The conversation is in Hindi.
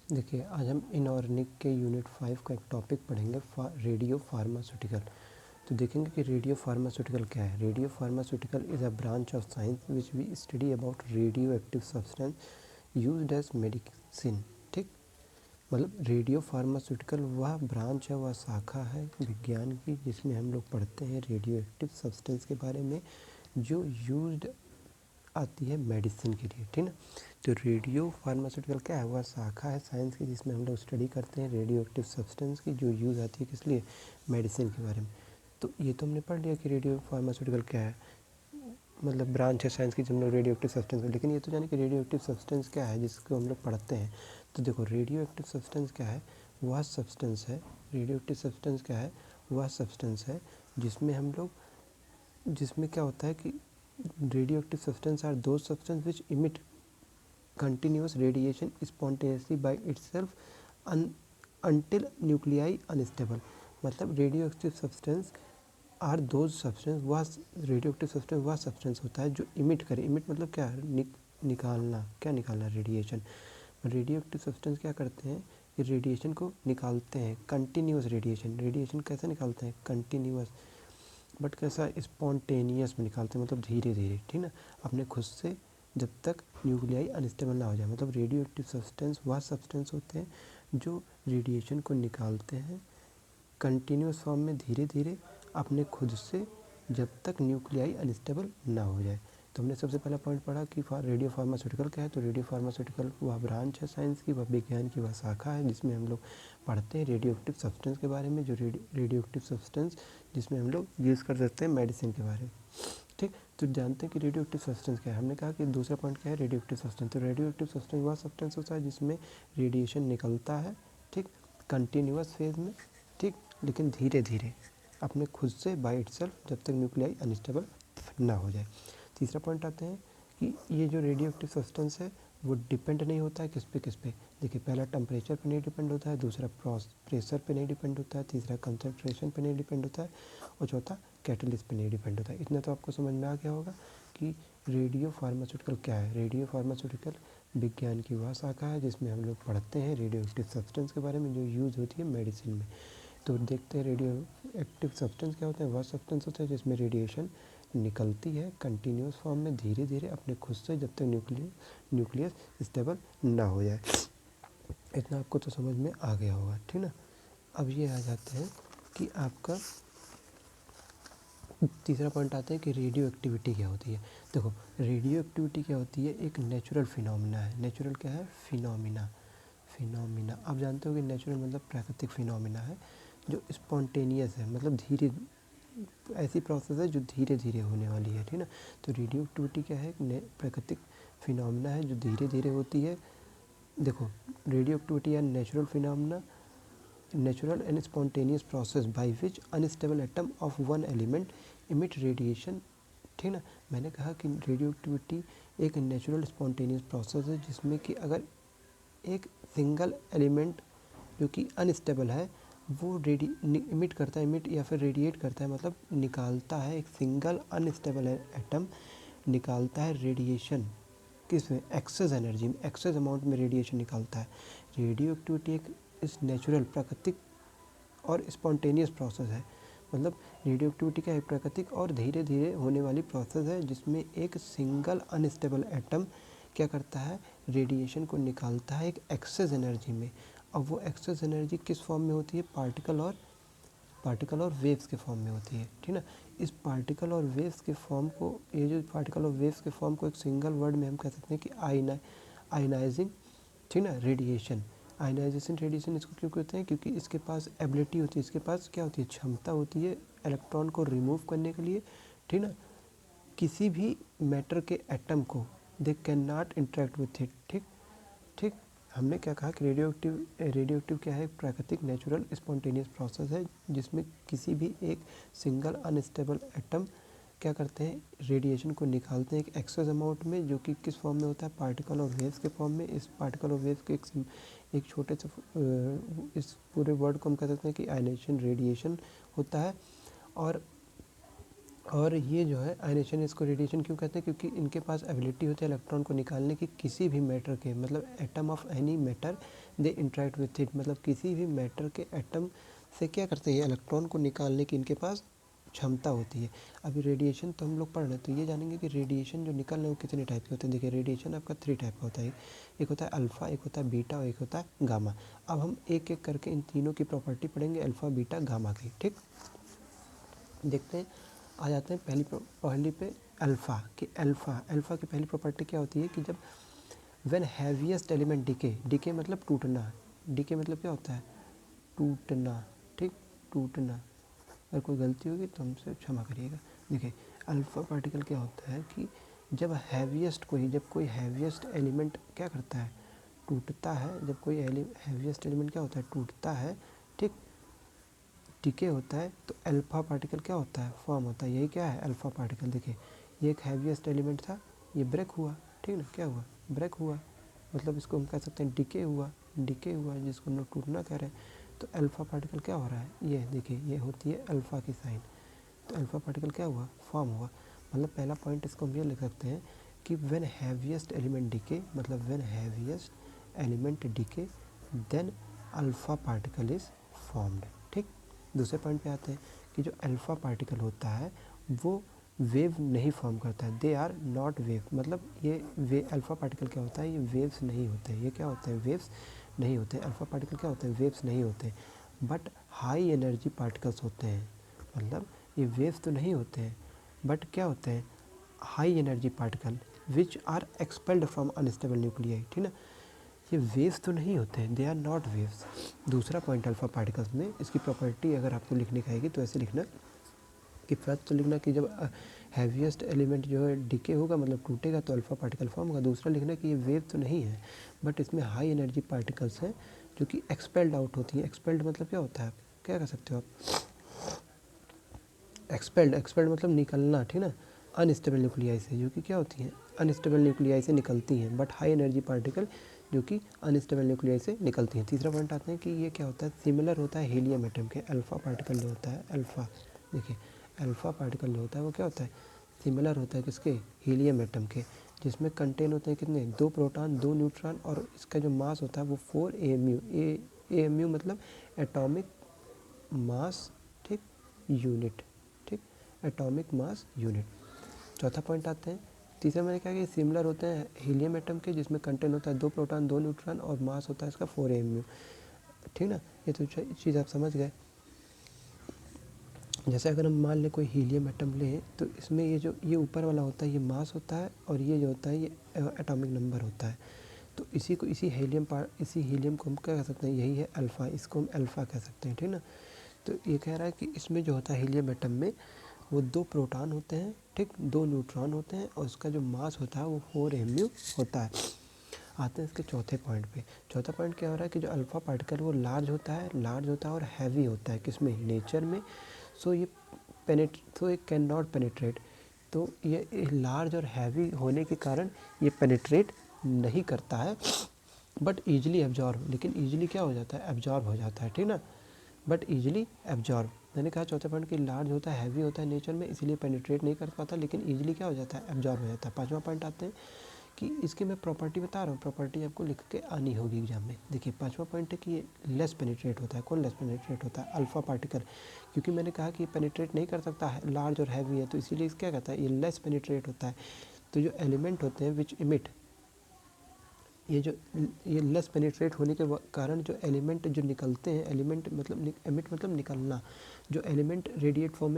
देखिए, आज हम इनऑर्गेनिक के यूनिट 5 का एक टॉपिक पढ़ेंगे, रेडियो फार्मास्यूटिकल। तो देखेंगे कि रेडियो फार्मास्यूटिकल क्या है। Radio pharmaceutical is a branch of science which we study about radio active substance used as medicine. ठीक, मतलब रेडियो फार्मास्यूटिकल वह ब्रांच है, वह शाखा है विज्ञान की जिसमें हम लोग पढ़ते हैं रेडियो एक्टिव सब्सटेंस के बारे में जो यूज्ड आती है मेडिसिन के लिए। ठीक ना, तो रेडियो फार्मास्यूटिकल क्या है, वह शाखा है साइंस की जिसमें हम लोग स्टडी करते हैं रेडियो एक्टिव सब्सटेंस की जो यूज़ आती है किस लिए, मेडिसिन के बारे में। तो ये तो हमने पढ़ लिया कि रेडियो फार्मास्यूटिकल क्या है, मतलब ब्रांच है साइंस की जिसमें हम लोग रेडियो एक्टिव सब्सटेंस, लेकिन ये तो जाने कि रेडियो एक्टिव सब्सटेंस क्या है जिसको हम लोग पढ़ते हैं। तो देखो, रेडियो एक्टिव सब्सटेंस क्या है, वह सब्सटेंस है, रेडियो एक्टिव सब्सटेंस क्या है, वह सब्सटेंस है जिसमें हम लोग, जिसमें क्या होता है कि radio active substance are those substance which emit continuous radiation spontaneously by itself until nuclei unstable। मतलब radio active substance are those substance, वह रेडियो एक्टिव सब्सटेंस वह सब्सटेंस होता है जो इमिट करे। इमिट मतलब क्या है, निकालना। क्या निकालना, रेडिएशन। रेडियो एक्टिव सब्सटेंस क्या करते हैं कि रेडिएशन को निकालते हैं, कंटिन्यूस रेडिएशन। रेडिएशन कैसे निकालते हैं, कंटिन्यूस, बट कैसा, स्पॉन्टेनियस में निकालते हैं, मतलब धीरे धीरे। ठीक ना, अपने खुद से, जब तक न्यूक्लियाई अनस्टेबल ना हो जाए। मतलब रेडियो एक्टिव सब्सटेंस वह सब्सटेंस होते हैं जो रेडिएशन को निकालते हैं कंटिन्यूस फॉर्म में, धीरे धीरे अपने खुद से, जब तक न्यूक्लियाई अनस्टेबल ना हो जाए। तो हमने सबसे पहला पॉइंट पढ़ा कि रेडियो फार्मास्यूटिकल क्या है। तो रेडियो फार्मास्यूटिकल वह ब्रांच है साइंस की, वह विज्ञान की वह शाखा है जिसमें हम लोग पढ़ते हैं रेडियो एक्टिव सब्सटेंस के बारे में, जो रेडियो एक्टिव सब्सटेंस जिसमें हम लोग यूज़ कर सकते हैं मेडिसिन के बारे में। ठीक, तो जानते हैं कि रेडियो एक्टिव सब्सटेंस क्या है। हमने कहा कि दूसरा पॉइंट क्या है, रेडियो एक्टिव सब्सटेंस। तो रेडियो एक्टिव सब्सटेंस वह सब्सटेंस होता है जिसमें रेडिएशन निकलता है, ठीक, कंटिन्यूस फेज में, ठीक, लेकिन धीरे धीरे अपने खुद से बाय इटसेल्फ, जब तक न्यूक्लियाई अनस्टेबल ना हो जाए। तीसरा पॉइंट आते हैं कि ये जो रेडियो एक्टिव सब्सटेंस है वो डिपेंड नहीं होता है किस पे। देखिए, पहला टेम्परेचर पे नहीं डिपेंड होता है, दूसरा प्रेशर पे नहीं डिपेंड होता है, तीसरा कंसंट्रेशन पे नहीं डिपेंड होता है, और चौथा कैटलिस्ट पे नहीं डिपेंड होता है। इतना तो आपको समझ में आ गया होगा कि रेडियो फार्मास्यूटिकल क्या है। रेडियो फार्मास्यूटिकल विज्ञान की वह शाखा है जिसमें हम लोग पढ़ते हैं रेडियो एक्टिव सब्सटेंस के बारे में जो यूज़ होती है मेडिसिन में। तो देखते हैं रेडियो एक्टिव सब्सटेंस क्या होता है। वह सब्सटेंस होता है जिसमें रेडिएशन निकलती है कंटिन्यूस फॉर्म में, धीरे धीरे अपने खुद से, जब तक न्यूक्लियस स्टेबल ना हो जाए। इतना आपको तो समझ में आ गया होगा, ठीक ना। अब ये आ जाते हैं कि आपका तीसरा पॉइंट आता है कि रेडियो एक्टिविटी क्या होती है। देखो, रेडियो एक्टिविटी क्या होती है, एक नेचुरल फिनोमिना है। नेचुरल क्या है, फिनोमिना। आप जानते हो कि नेचुरल मतलब प्राकृतिक फिनोमिना है जो स्पॉन्टेनियस है, मतलब धीरे, ऐसी प्रोसेस है जो धीरे धीरे होने वाली है, ठीक ना। तो रेडियो एक्टिविटी क्या है, प्राकृतिक फिनोमिना है जो धीरे धीरे होती है। देखो, रेडियो एक्टिविटी या natural phenomena, natural and spontaneous process by which unstable atom of one element emit radiation। ठीक ना, मैंने कहा कि रेडियो एक्टिविटी एक नेचुरल स्पॉन्टेनियस प्रोसेस है जिसमें कि अगर एक सिंगल एलिमेंट जो कि अनस्टेबल है वो इमिट करता है, इमिट या फिर रेडिएट करता है, मतलब निकालता है, एक सिंगल अनस्टेबल एटम निकालता है रेडिएशन, किसमें, एक्सेस एनर्जी में, एक्सेस अमाउंट में रेडिएशन निकालता है। रेडियो एक्टिविटी एक इस नेचुरल, प्राकृतिक और स्पॉन्टेनियस प्रोसेस है। मतलब रेडियो एक्टिविटी क्या है, प्राकृतिक और धीरे धीरे होने वाली प्रोसेस है जिसमें एक सिंगल अनस्टेबल एटम क्या करता है, रेडिएशन को निकालता है एक एक्सेस एनर्जी में। अब वो एक्सेस एनर्जी किस फॉर्म में होती है, पार्टिकल और वेव्स के फॉर्म में होती है, ठीक ना। इस पार्टिकल और वेव्स के फॉर्म को, ये जो पार्टिकल और वेव्स के फॉर्म को एक सिंगल वर्ड में हम कह सकते हैं कि आयनाइजिंग, ठीक ना, रेडिएशन। आयनाइजेशन रेडिएशन इसको क्यों कहते हैं, क्योंकि इसके पास एबिलिटी होती है, इसके पास क्या होती है, क्षमता होती है इलेक्ट्रॉन को रिमूव करने के लिए, ठीक ना। किसी भी मैटर के एटम को they can not interact with it, ठीक। हमने क्या कहा कि रेडियो एक्टिव क्या है, प्राकृतिक नेचुरल स्पॉन्टेनियस प्रोसेस है जिसमें किसी भी एक सिंगल अनस्टेबल एटम क्या करते हैं, रेडिएशन को निकालते हैं एक एक्सेस अमाउंट में, जो कि किस फॉर्म में होता है, पार्टिकल और वेव्स के फॉर्म में। इस पार्टिकल और वेव्स के एक छोटे से इस पूरे वर्ड को हम कह सकते हैं कि आयनाइजेशन रेडिएशन होता है। और और ये जो है आयनेशन, इसको रेडिएशन क्यों कहते हैं, क्योंकि इनके पास एबिलिटी होती है इलेक्ट्रॉन को निकालने की किसी भी मैटर के, मतलब atom of any matter they interact with it, मतलब किसी भी मैटर के एटम से क्या करते हैं, इलेक्ट्रॉन को निकालने की इनके पास क्षमता होती है। अभी रेडिएशन तो हम लोग पढ़ रहे हैं, तो ये जानेंगे कि रेडिएशन जो निकल रहे हैं वो कितने टाइप के होते हैं। देखिए रेडिएशन आपका 3 टाइप का होता है, एक होता है अल्फ़ा, एक होता है बीटा और एक होता है गामा। अब हम एक एक करके इन तीनों की प्रॉपर्टी पढ़ेंगे, अल्फ़ा बीटा गामा की। ठीक, देखते हैं, आ जाते हैं पहली पे अल्फ़ा की। अल्फ़ा की पहली प्रॉपर्टी क्या होती है कि जब व्हेन हैवीएस्ट एलिमेंट डिके मतलब टूटना, डिके मतलब क्या होता है, टूटना। ठीक, टूटना। अगर कोई गलती होगी तो हमसे क्षमा करिएगा। देखिए अल्फ़ा पार्टिकल क्या होता है कि जब कोई हैवीएस्ट एलिमेंट क्या करता है, टूटता है। जब कोई हैवीएस्ट एलिमेंट क्या होता है, टूटता है, ठीक, डिके होता है, तो अल्फ़ा पार्टिकल क्या होता है, फॉर्म होता है। यही क्या है, अल्फ़ा पार्टिकल। देखिए ये एक हैवीएस्ट एलिमेंट था, ये ब्रेक हुआ, ठीक ना, क्या हुआ, ब्रेक हुआ, मतलब इसको हम कह सकते हैं डिके हुआ, जिसको हम लोग टूटना कह रहे हैं। तो अल्फ़ा पार्टिकल क्या हो रहा है, ये देखिए ये होती है अल्फ़ा की साइन। तो अल्फ़ा पार्टिकल क्या हुआ, फॉर्म हुआ। मतलब पहला पॉइंट इसको हम ये लिख सकते हैं कि व्हेन हैवीएस्ट एलिमेंट डिके, मतलब when heaviest element decay then alpha particle is formed. ठीक, दूसरे पॉइंट पे आते हैं कि जो अल्फ़ा पार्टिकल होता है वो वेव नहीं फॉर्म करता है, दे आर नॉट वेव, मतलब ये अल्फ़ा पार्टिकल क्या होता है, ये वेव्स नहीं होते हैं। ये क्या होते हैं, वेव्स नहीं होते हैं। अल्फ़ा पार्टिकल क्या होते हैं, वेव्स नहीं होते, बट हाई एनर्जी पार्टिकल्स होते हैं। मतलब ये वेव्स तो नहीं होते हैं, बट क्या होते हैं, high energy particle which are expelled from unstable nuclei. ठीक ना, ये वेव्स तो नहीं होते हैं, दे आर नॉट वेव्स। दूसरा पॉइंट अल्फ़ा पार्टिकल्स में, इसकी प्रॉपर्टी अगर आपको लिखने का आएगी तो ऐसे लिखना कि फर्स्ट तो लिखना कि जब हैवीएस्ट एलिमेंट जो है डिके होगा, मतलब टूटेगा, तो अल्फ़ा पार्टिकल फॉर्म होगा। दूसरा लिखना कि ये वेव तो नहीं है, बट इसमें हाई एनर्जी पार्टिकल्स हैं जो कि एक्सपेल्ड आउट होती हैं। एक्सपेल्ड मतलब क्या होता है, क्या कह सकते हो आप, एक्सपेल्ड मतलब निकलना, ठीक ना, अनस्टेबल न्यूक्लियाई से, जो कि क्या होती हैं, अनस्टेबल न्यूक्लियाई से निकलती हैं, बट हाई एनर्जी पार्टिकल जो कि अनस्टेबल न्यूक्लियाई से निकलती हैं। तीसरा पॉइंट आते हैं कि ये क्या होता है, सिमिलर होता है हीलियम एटम के। अल्फ़ा पार्टिकल जो होता है, अल्फ़ा, देखिए अल्फ़ा पार्टिकल जो होता है वो क्या होता है, सिमिलर होता है किसके, हीलियम एटम के, जिसमें कंटेन होते हैं कितने, 2 प्रोटॉन 2 न्यूट्रॉन, और इसका जो मास होता है वो 4 AMU। AMU मतलब एटॉमिक मास, ठीक, यूनिट, ठीक, एटॉमिक मास यूनिट। चौथा पॉइंट आते हैं, तीसरा मैंने कहा कि सिमिलर होते हैं हीलियम एटम के, जिसमें कंटेन होता है 2 प्रोटॉन 2 न्यूट्रॉन और मास होता है इसका 4 AMU। ठीक ना, ये तो चीज़ आप समझ गए। जैसे अगर हम मान लें कोई हीलियम एटम लें, तो इसमें ये ऊपर वाला होता है, ये मास होता है, और ये जो होता है ये एटॉमिक नंबर होता है। तो इसी हीलियम को हम क्या कह सकते हैं, यही है अल्फ़ा, इसको हम अल्फ़ा कह सकते हैं। ठीक ना, तो ये कह रहा है कि इसमें जो होता है हीलियम एटम में, वो 2 प्रोटॉन होते हैं, ठीक, 2 न्यूट्रॉन होते हैं, और उसका जो मास होता है वो 4 AMU होता है। आते हैं इसके चौथे पॉइंट पे। चौथा पॉइंट क्या हो रहा है कि जो अल्फ़ा पार्टिकल वो लार्ज होता है और हैवी होता है, किसमें, नेचर में। सो ये कैन नॉट पेनिट्रेट, तो ये लार्ज और हैवी होने के कारण ये पेनिट्रेट नहीं करता है, बट ईजिली एब्जॉर्ब, लेकिन ईजिली क्या हो जाता है, एब्जॉर्ब हो जाता है। ठीक ना, बट ईजिली एब्जॉर्ब, मैंने कहा चौथे पॉइंट कि लार्ज होता है, हैवी होता है नेचर में, इसीलिए पेनिट्रेट नहीं कर पाता, लेकिन ईजिली क्या हो जाता है, एब्जॉर्ब हो जाता है। पांचवा पॉइंट आते हैं कि इसकी मैं प्रॉपर्टी बता रहा हूँ, प्रॉपर्टी आपको लिख के आनी होगी एग्जाम में। देखिए पांचवा पॉइंट है कि ये लेस पेनिट्रेट होता है। कौन लेस पेनिट्रेट होता है, अल्फ़ा पार्टिकल, क्योंकि मैंने कहा कि ये पेनिट्रेट नहीं कर सकता है, लार्ज और हैवी है, तो इसीलिए क्या कहता है, ये लेस पेनिट्रेट होता है। तो जो एलिमेंट होते हैं विच इमिट, ये लेस पेनिट्रेट होने के कारण जो एलिमेंट जो निकलते हैं, एलिमेंट मतलब एमिट मतलब निकलना, जो एलिमेंट रेडिएट फॉर्म में